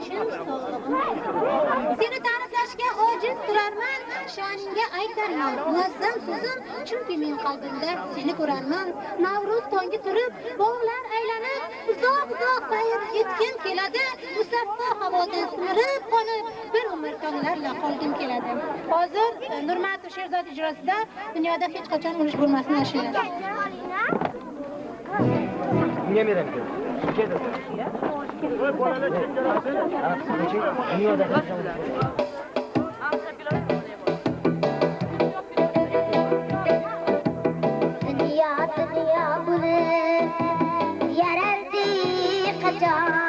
chin sog'lig'im. Seni ta'riflashga ojiz turarman, sha'ningga aytarman. Muazzam so'zim, chunki men qalbimda seni ko'rarman. Navruz tongi turib, bog'lar aylanib, uzoq-uzoq sayr etgim keladi. Musaffo havoda simirib qolib, bir umr tonglarla qolgim keladi. Hozir Nurmatov Sherzod ijrosida dunyoda hech qachon urush bo'lmasini ashulasi. Niye merak ediyorsun? Şeyde. Oy bolalar dünyada dünya buni yarardi qachon